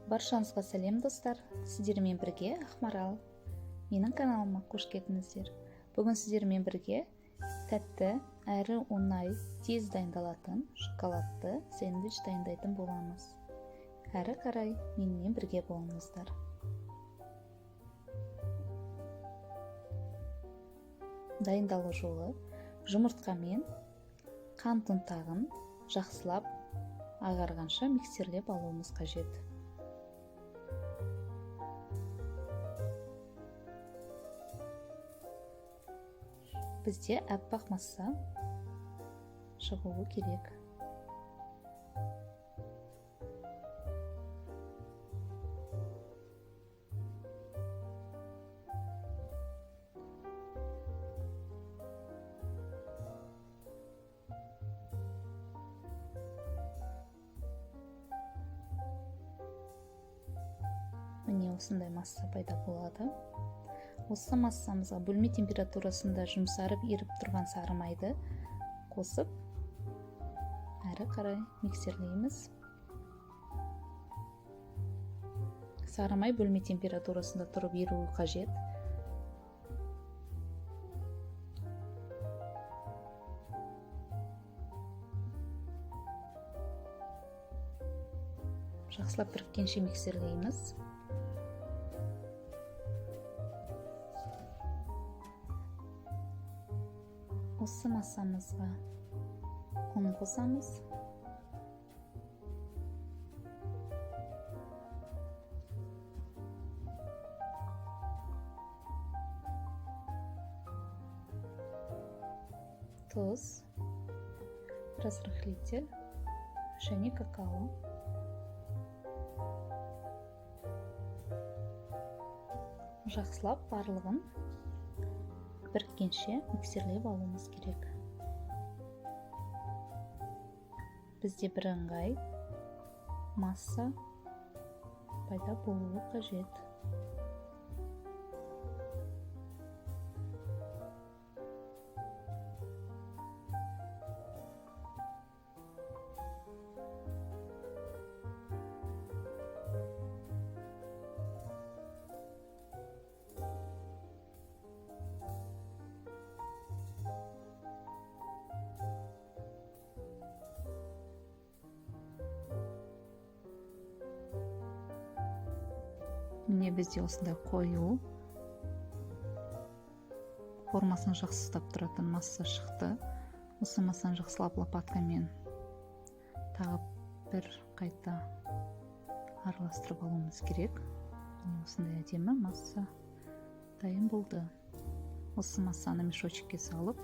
Баршаңызға сәлем достар, сіздермен бірге Ақмарал. Менің каналыма қош келдіңіздер. Бүгін сіздермен бірге тәтті, әрі оңай, тез дайындалатын шоколадты сэндвич дайындайтын боламыз. Әрі қарай менімен бірге болыңыздар. Дайындалу жолы: жұмыртқамен қант ұнтағын жақсылап ағарғанша миксерлеп алуымыз қажет. Бізде аппақ масса шығуы керек. Міне осындай масса пайда болады. Осы массамызға бөлме температурасында жұмсарып еріп тұрған сары майды қосып, әрі қарай миксерлейміз. Сары май бөлме температурасында тұрып еруі қажет. Жақсылап біріккенше миксерлейміз. Осы массамызға ұн қосамыз. Тұз, разрыхлитель және какао. Жақсылап барлығын біріккенше миксерлеп алуымыз керек. Бізде бірыңғай масса пайда болуы қажет. Міне бізде осындай қою, формасын жақсы ұстап тұратын масса шықты. Осы массаны жақсылап лопаткамен тағы бір қайта араластырып алуымыз керек. Осындай әдемі масса дайын болды. Осы массаны мешочекке салып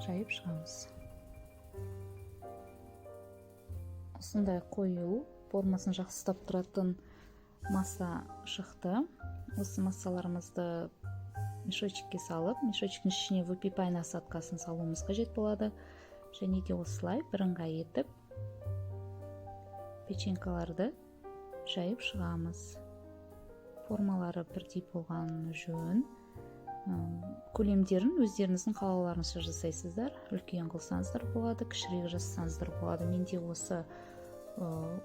жайып шығамыз. Осындай қою, формасын жақсы ұстап тұратын масса шықты. Осы массаларымызды мешочекке салып, мешочектің ішіне выпекай насадкасын салуымыз қажет болады. Және де осылай бірыңғай етіп печенькаларды жайып шығамыз. Формалары бірдей болған жөн. Көлемдерін өздеріңіздің қалауларыңызша жасайсыздар. Үлкен қылсаңыздар болады, кішірек жасасаңыздар болады. Менде осы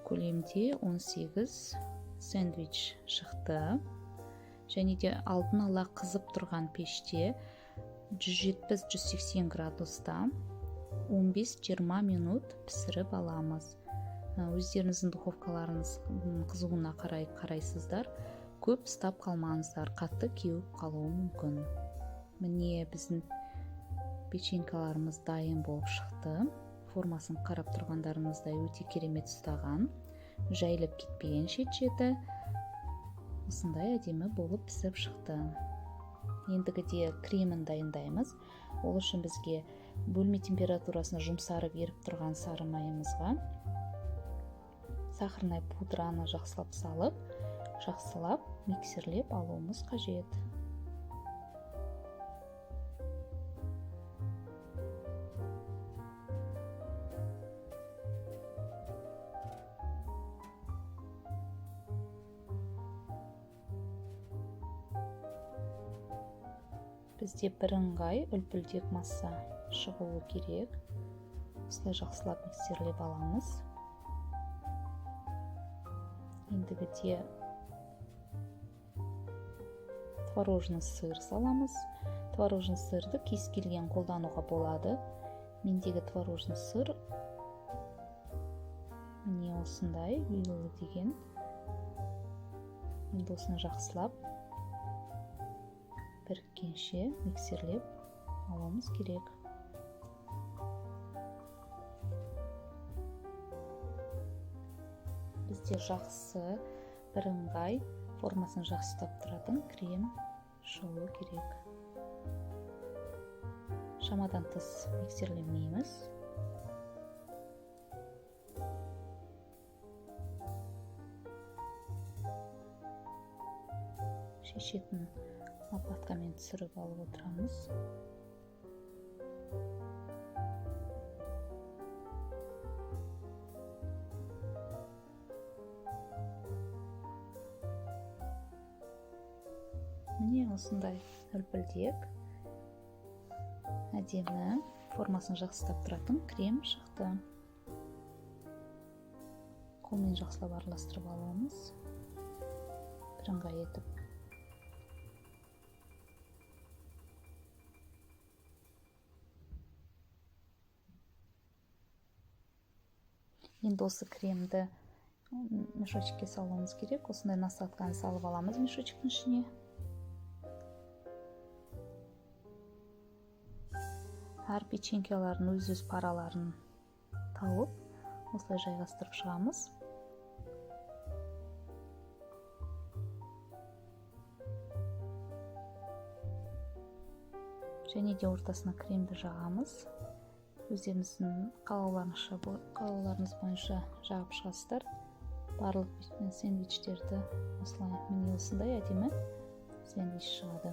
көлемде 18 сэндвич шықты. Және де алдын ала қызып тұрған пеште 170-180 градуста 15-20 минут пісіріп аламыз. Өздеріңіздің духовкаларыңыз қызуына қарайсыздар. Көп ұстап қалмаңыздар, қатты кеуіп қалуы мүмкін. Міне біздің печенькаларымыз дайын болып шықты. Формасын қарап тұрғандарыңыздай өте керемет ұстаған, жайылып кетпеген шет-шеті осындай әдемі болып пісіп шықты. Ендігіде кремін дайындаймыз. Ол үшін бізге бөлме температурасына жұмсарып еріп тұрған сары майымызға сахарный пудраны жақсылап салып, жақсылап миксерлеп алуымыз қажет. Бізде бірыңғай үлпілдек масса шығуы керек. Осылай жақсылап миксерлеп аламыз. ендігіде творожный сыр саламыз. Творожный сырды кез келген қолдануға болады. Мендегі творожный сыр міне осындай үйлі деген. Енді осыны жақсылап біріккенше миксерлеп алуымыз керек. Бізде жақсы бірыңғай формасын жақсы ұстап тұратын крем шығуы керек. Шамадан тыс миксерлемейміз. Шешетін лопаткамен түсіріп алып отырамыз. Міне осындай үлпілдек әдемі формасын жақсылап тұратын крем шықты. Қолмен жақсылап араластырып аламыз. Бірыңғай етіп. Енді осы кремді мешочекке салуымыз керек. Осындай насадканы салып аламыз мешочектің ішіне. Әр печенькаларын өз параларын тауып, осылай жайғастырып шығамыз. Және де ортасына кремді жағамыз. Өздеріңіздің қалауларыңыз бойынша жағып шығасыздар. Барлық сэндвичтерді осылай міне осындай әдемі сэндвич шығады.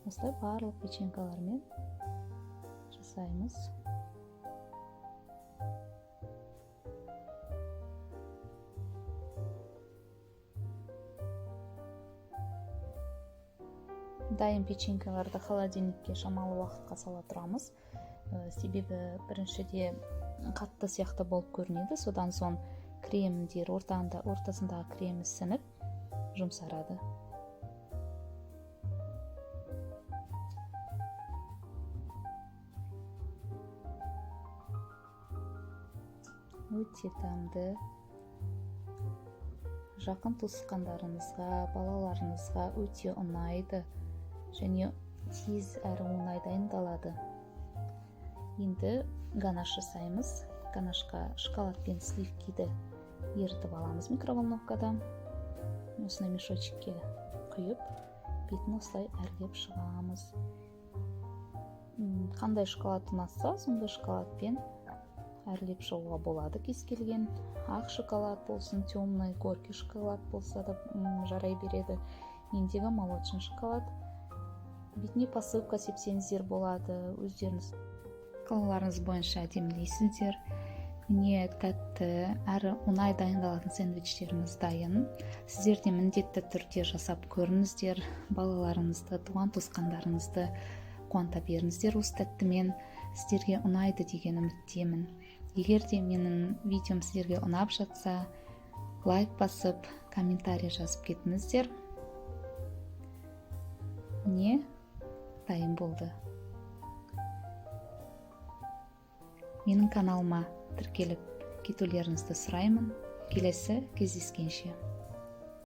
Осылай барлық печенькалармен жасаймыз. Дайын печенькаларды холодильникке шамалы уақытқа сала тұрамыз. Себебі біріншіде қатты сияқты болып көрінеді. Содан соң кремдер ортасындағы крем сіңіп жұмсарады. Өте тәмді. Жақын туысқандарыңызға, балаларыңызға өте ұнайды және тез әрі оңай дайындалады. Енді ганаш жасаймыз. Ганашқа шоколад пен сливкиді ерітіп аламыз микроволновкада. Осындай мешочекке құйып, бетін осылай әрлеп шығамыз. Қандай шоколад ұнаса, сондай шоколадпен әрлеп шығуға болады кез келген. Ақ шоколад болсын, темный, горький шоколад болса да жарай береді. Мендегі молочный шоколад. Бетіне посыпка сепсеңіздер болады. Өздеріңіз қалауларыңыз бойынша әдемілейсіздер. Міне тәтті әрі оңай дайындалатын сэндвичтеріміз дайын. Сіздер де міндетті түрде жасап көріңіздер. Балаларыңызды, туған туысқандарыңызды қуанта беріңіздер осы тәттімен. Сіздерге ұнайды деген үміттемін. Егер де менің видеом сіздерге ұнап жатса, лайк басып, комментарий жазып кетіңіздер. Міне дайын болды. Менің каналыма тіркеліп кетулеріңізді сұраймын. Келесі кездескенше.